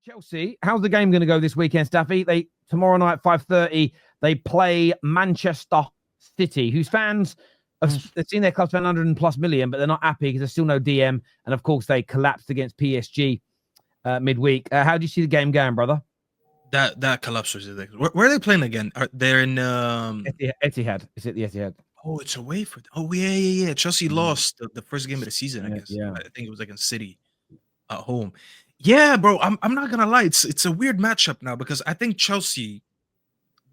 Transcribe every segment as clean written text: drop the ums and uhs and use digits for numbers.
Chelsea, how's the game going to go this weekend, Staffy? They tomorrow night, 5:30, they play Manchester City, whose fans they've seen their club spend 100 plus million, but they're not happy because there's still no DM. And of course, they collapsed against PSG midweek. How do you see the game going, brother? That collapse was ridiculous. Where are they playing again? They're in Etihad. Is it the Etihad? Oh, it's away for. Oh yeah. Chelsea lost the first game of the season. I guess. Yeah. I think it was against City at home. Yeah, bro. I'm not gonna lie. It's a weird matchup now because I think Chelsea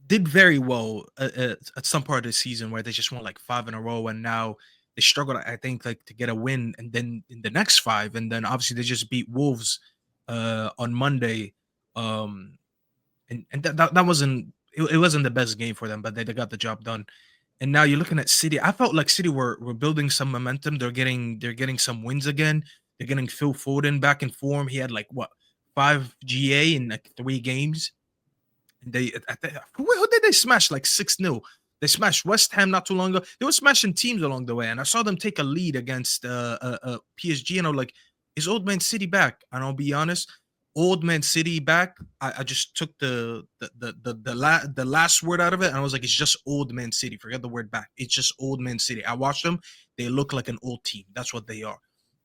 did very well at some part of the season where they just won like 5 in a row, and now they struggled. I think like to get a win, and then in the next 5, and then obviously they just beat Wolves on Monday. And that wasn't it wasn't the best game for them, but they got the job done. And now you're looking at City. I felt like City were building some momentum. They're getting some wins again. They're getting Phil Foden back in form. He had like what 5 GA in like 3 games. And who did they smash like 6-0? They smashed West Ham not too long ago. They were smashing teams along the way, and I saw them take a lead against PSG. And I'm like, is Old Man City back? And I'll be honest, Old Man City back. I just took the last word out of it, and I was like, it's just Old Man City. Forget the word back. It's just Old Man City. I watched them. They look like an old team. That's what they are.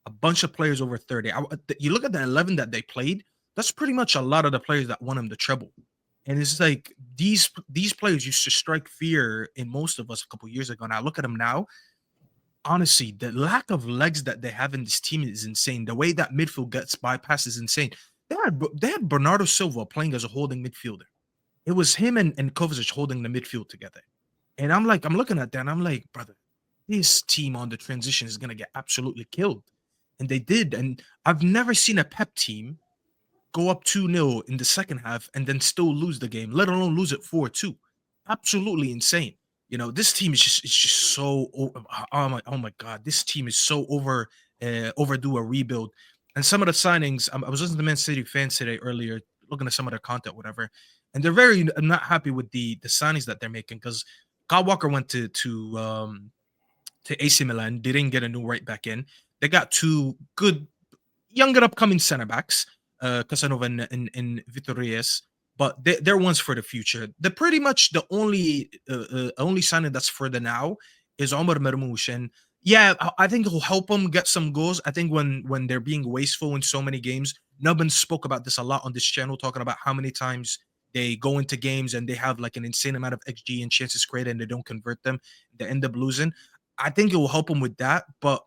A bunch of players over 30. You look at the 11 that they played. That's pretty much a lot of the players that won them the treble. And it's like these players used to strike fear in most of us a couple years ago. And I look at them now. Honestly, the lack of legs that they have in this team is insane. The way that midfield gets bypassed is insane. They had Bernardo Silva playing as a holding midfielder. It was him and Kovacic holding the midfield together. And I'm looking at that and I'm like, brother, this team on the transition is going to get absolutely killed. And they did. And I've never seen a Pep team go up 2-0 in the second half and then still lose the game, let alone lose it 4-2. Absolutely insane. You know, this team is just so oh my god, this team is so overdue a rebuild. And some of the signings, I was listening to Man City fans today earlier, looking at some of their content, whatever, and they're very not happy with the signings that they're making because Kyle Walker went to AC Milan. They didn't get a new right back in. They got 2 good young and upcoming center backs, Casanova and Vitor Reyes, but they're ones for the future. They're pretty much the only signing that's for the now is Omar Mermoush. And yeah, I think it'll help them get some goals. I think when they're being wasteful in so many games, Nubbin spoke about this a lot on this channel, talking about how many times they go into games and they have like an insane amount of XG and chances created and they don't convert them. They end up losing. I think it will help them with that, but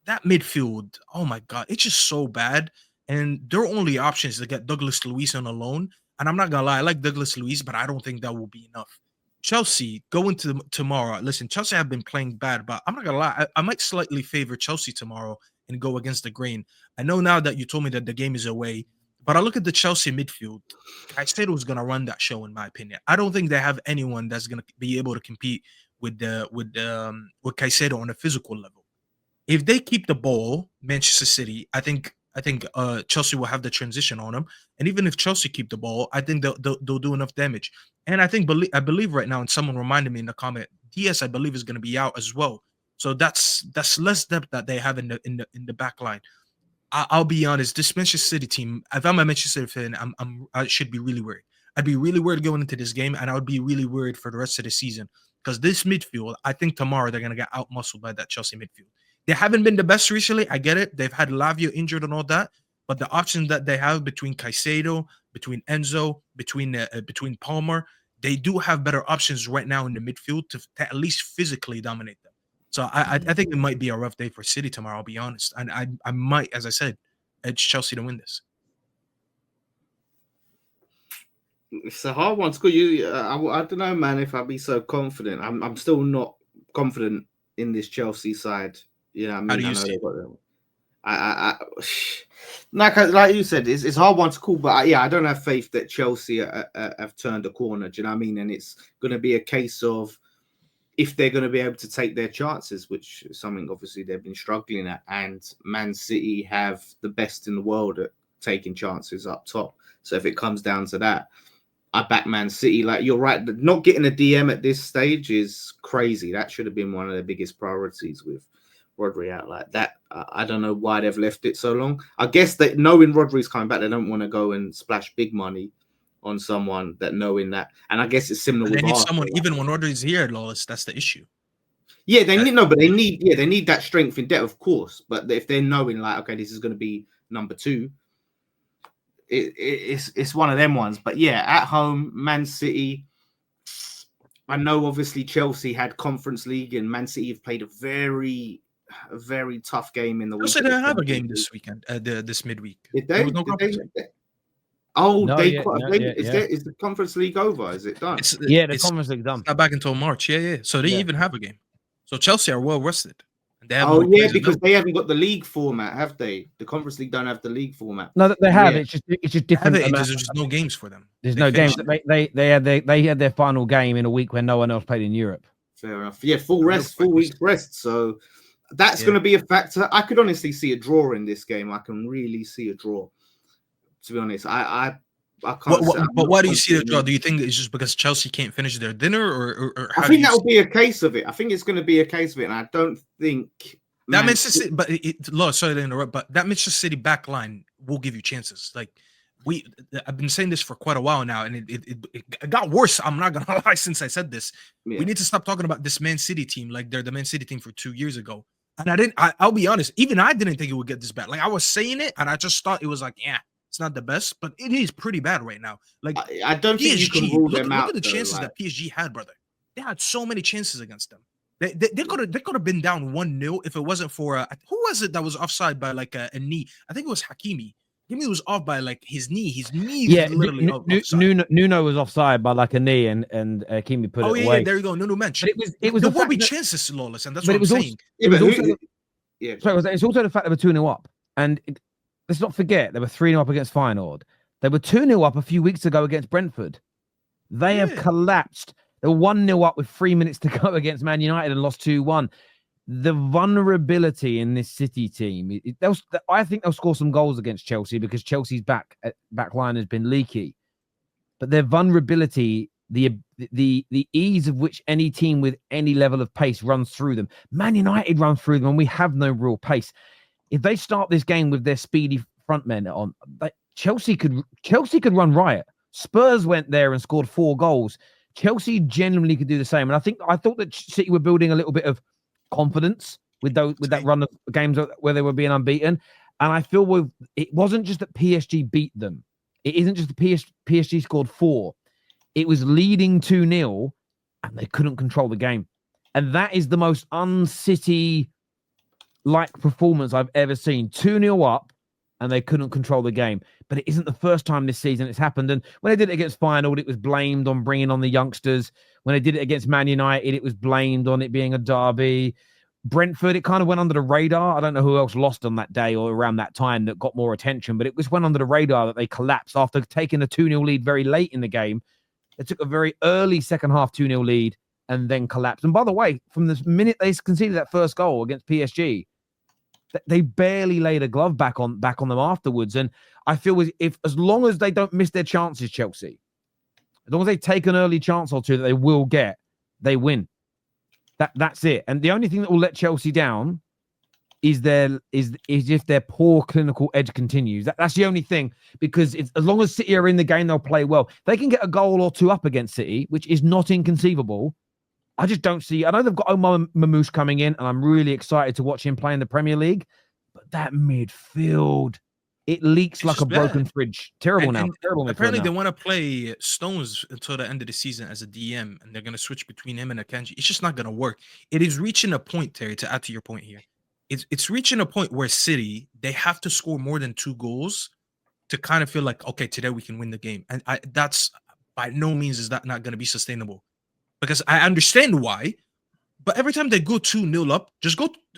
that midfield, oh my god, it's just so bad. And their only option is to get Douglas Luiz on a loan. And I'm not gonna lie, I like Douglas Luiz, but I don't think that will be enough. Chelsea go into tomorrow. Listen, Chelsea have been playing bad, but I'm not gonna lie, I might slightly favor Chelsea tomorrow and go against the grain. I know now that you told me that the game is away, but I look at the Chelsea midfield. Caicedo is gonna run that show, in my opinion. I don't think they have anyone that's gonna be able to compete with Caicedo on a physical level. If they keep the ball, Manchester City, I think Chelsea will have the transition on them. And even if Chelsea keep the ball, I think they'll do enough damage. And I believe right now, and someone reminded me in the comment, Diaz I believe is going to be out as well. So that's less depth that they have in the back line. I'll be honest, this Manchester City team, if I'm a Manchester City fan, I should be really worried. I'd be really worried going into this game, and I would be really worried for the rest of the season because this midfield, I think tomorrow they're going to get out-muscled by that Chelsea midfield. They haven't been the best recently. I get it. They've had Lavia injured and all that. But the options that they have between Caicedo, between Enzo, between Palmer, they do have better options right now in the midfield to at least physically dominate them. So I think it might be a rough day for City tomorrow, I'll be honest. And I might, as I said, edge Chelsea to win this. It's a hard one to call you. I don't know, man, if I'd be so confident. I'm still not confident in this Chelsea side. You know what I mean? How do you see it? Like you said, it's a hard one to call, but I don't have faith that Chelsea have turned a corner. Do you know what I mean? And it's going to be a case of if they're going to be able to take their chances, which is something obviously they've been struggling at. And Man City have the best in the world at taking chances up top. So if it comes down to that, I back Man City. Like, you're right, not getting a DM at this stage is crazy. That should have been one of the biggest priorities with Rodri out like that. I don't know why they've left it so long. I guess that knowing Rodri's coming back, they don't want to go and splash big money on someone that knowing that. And I guess it's similar They with need Arsenal. someone, even when Rodri's here, Lawless. That's the issue. Yeah, they need that strength in depth, of course. But if they're knowing like, okay, this is going to be number 2, it's one of them ones. But yeah, at home, Man City. I know obviously Chelsea had Conference League and Man City have played a very tough game in the week. Chelsea didn't have a game this weekend, this midweek. Did they? Is the Conference League over? Is it done? The Conference League done. It's not back until March. Yeah. So they didn't even have a game. So Chelsea are well rested. Because they haven't got the league format, have they? The Conference League don't have the league format. No, they have. It's just different. There's just no games for them. There's no games. They had their final game in a week when no one else played in Europe. Fair enough. Yeah, full week's rest. So that's going to be a factor. I could honestly see a draw in this game. I can really see a draw. To be honest, I can't. But why do you see the draw? Do you think it's just because Chelsea can't finish their dinner, or I think that will be a case of it. I think it's going to be a case of it, and I don't think that Manchester City. But sorry to interrupt, but that Manchester City back line will give you chances. Like I've been saying this for quite a while now, and it got worse. I'm not gonna lie. Since I said this, we need to stop talking about this Man City team like they're the Man City team for 2 years ago. And I'll be honest. Even I didn't think it would get this bad. Like I was saying it, and I just thought it was like, it's not the best, but it is pretty bad right now. Like I don't think you can rule them out. Look at the chances that PSG had, brother. They had so many chances against them. They could have been down 1-0 if it wasn't for who was it that was offside by like a knee? I think it was Hakimi. Hakimi was off by like his knee. His knee was literally offside. Nuno was offside by like a knee, and Hakimi put it away. Yeah, there you go. Nuno mentioned. But it was there will be chances, Lawless, and that's what I'm saying. It's also the fact that we're 2-0 up, and let's not forget they were 3-0 up against Feyenoord. They were 2-0 up a few weeks ago against Brentford. They have collapsed. They were 1-0 up with 3 minutes to go against Man United and lost 2-1. The vulnerability in this City team, I think they'll score some goals against Chelsea because Chelsea's back line has been leaky. But their vulnerability, the ease of which any team with any level of pace runs through them. Man United run through them and we have no real pace. If they start this game with their speedy front men on, Chelsea could run riot. Spurs went there and scored 4 goals. Chelsea genuinely could do the same. And I thought that City were building a little bit of confidence with that run of games where they were being unbeaten. And I feel it wasn't just that PSG beat them. It isn't just the PSG scored 4. It was leading 2-0 and they couldn't control the game. And that is the most un-City like performance I've ever seen. 2-0 up and they couldn't control the game. But it isn't the first time this season it's happened. And when they did it against Feyenoord, it was blamed on bringing on the youngsters. When they did it against Man United, it was blamed on it being a derby. Brentford, it kind of went under the radar. I don't know who else lost on that day or around that time that got more attention, but it went under the radar that they collapsed after taking a 2-0 lead very late in the game. They took a very early second half 2-0 lead and then collapsed. And by the way, from the minute they conceded that first goal against PSG, they barely laid a glove back on them afterwards. And I feel as long as they don't miss their chances, Chelsea, as long as they take an early chance or two that they will get, they win. That's it. And the only thing that will let Chelsea down is if their poor clinical edge continues. That's the only thing, because as long as City are in the game, they'll play well. They can get a goal or 2 up against City, which is not inconceivable. I just don't see. I know they've got Omar Mamouche coming in, and I'm really excited to watch him play in the Premier League. But that midfield, it leaks like a broken fridge. Terrible now. Terrible. Apparently, they want to play Stones until the end of the season as a DM, and they're going to switch between him and Akanji. It's just not going to work. It is reaching a point, Terry, to add to your point here. It's reaching a point where City, they have to score more than 2 goals to kind of feel like, okay, today we can win the game. And that's by no means is that not going to be sustainable. Because I understand why, but every time they go 2-0 up,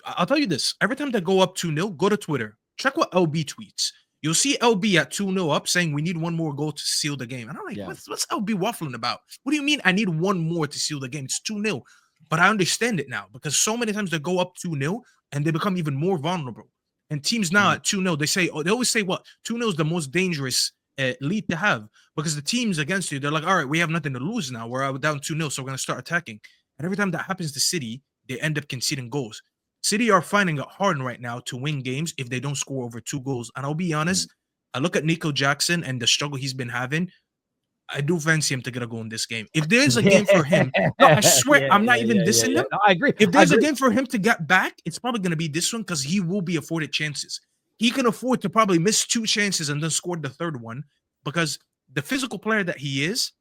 I'll tell you this. Every time they go up 2-0, go to Twitter. Check what LB tweets. You'll see LB at 2-0 up saying we need 1 more goal to seal the game. And I'm like, what's LB waffling about? What do you mean I need 1 more to seal the game? It's 2-0. But I understand it now because so many times they go up 2-0 and they become even more vulnerable. And teams now at 2-0, they always say what? 2-0 is the most dangerous lead to have, because the teams against you, they're like, all right, we have nothing to lose now. We're down 2-0, so we're going to start attacking. And every time that happens to City, they end up conceding goals. City are finding it hard right now to win games if they don't score over 2 goals. And I'll be honest, I look at Nico Jackson and the struggle he's been having. I do fancy him to get a goal in this game. If there's a game for him, no, I swear, I'm not even dissing him. No, I agree. If there's a game for him to get back, it's probably going to be this one because he will be afforded chances. He can afford to probably miss 2 chances and then score the third one because the physical player that he is,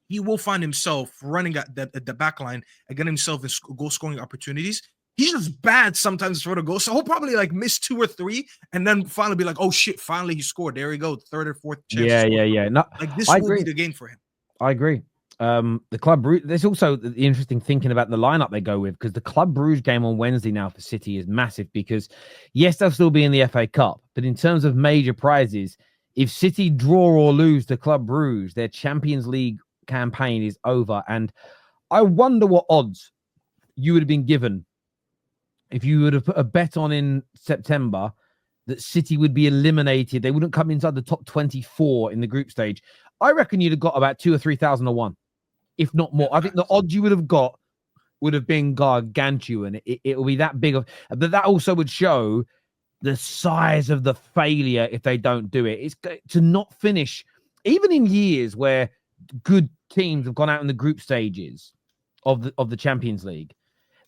he will find himself running at the back line and getting himself in goal scoring opportunities. He's just bad sometimes for the goal. So he'll probably like miss 2 or 3 and then finally be like, oh shit, finally he scored. There we go. Third or fourth chance. Yeah. No, like this I will agree. be the game for him. I agree. The Club Brugge, there's also the interesting thinking about the lineup they go with, because the Club Brugge game on Wednesday now for City is massive because yes, they'll still be in the FA Cup, but in terms of major prizes, if City draw or lose to Club Brugge, their Champions League campaign is over. And I wonder what odds you would have been given if you would have put a bet on in September that City would be eliminated. They wouldn't come inside the top 24 in the group stage. I reckon you'd have got about 2,000 or 3,000 to 1, if not more. I think the odds you would have got would have been gargantuan. It will be that big of, but that also would show the size of the failure if they don't do it. It's to not finish, even in years where good teams have gone out in the group stages of the Champions League.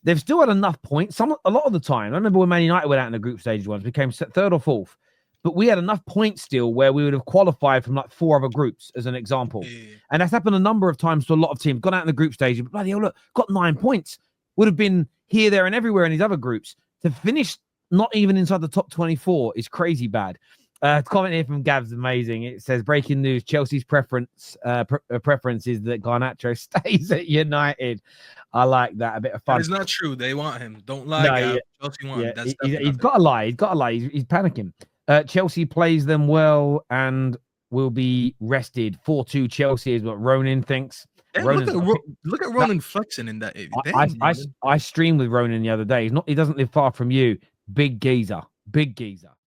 They've still had enough points. A lot of the time, I remember when Man United went out in the group stage once, became third or fourth, but we had enough points still where we would have qualified from like 4 other groups, as an example. Yeah. And that's happened a number of times to a lot of teams. Gone out in the group stage, but bloody hell, look, got 9 points. Would have been here, there, and everywhere in these other groups. To finish not even inside the top 24 is crazy bad. Comment here from Gav's amazing. It says, breaking news, Chelsea's preference is that Garnacho stays at United. I like that. A bit of fun. It's not true. They want him. Don't lie, Gav. Chelsea want him. That's he's got to lie. He's got to lie. He's panicking. Chelsea plays them well and will be rested. 4-2 Chelsea is what Ronan thinks. Yeah, look at Ronan flexing in that. I streamed with Ronan the other day. He doesn't live far from you. Big geezer.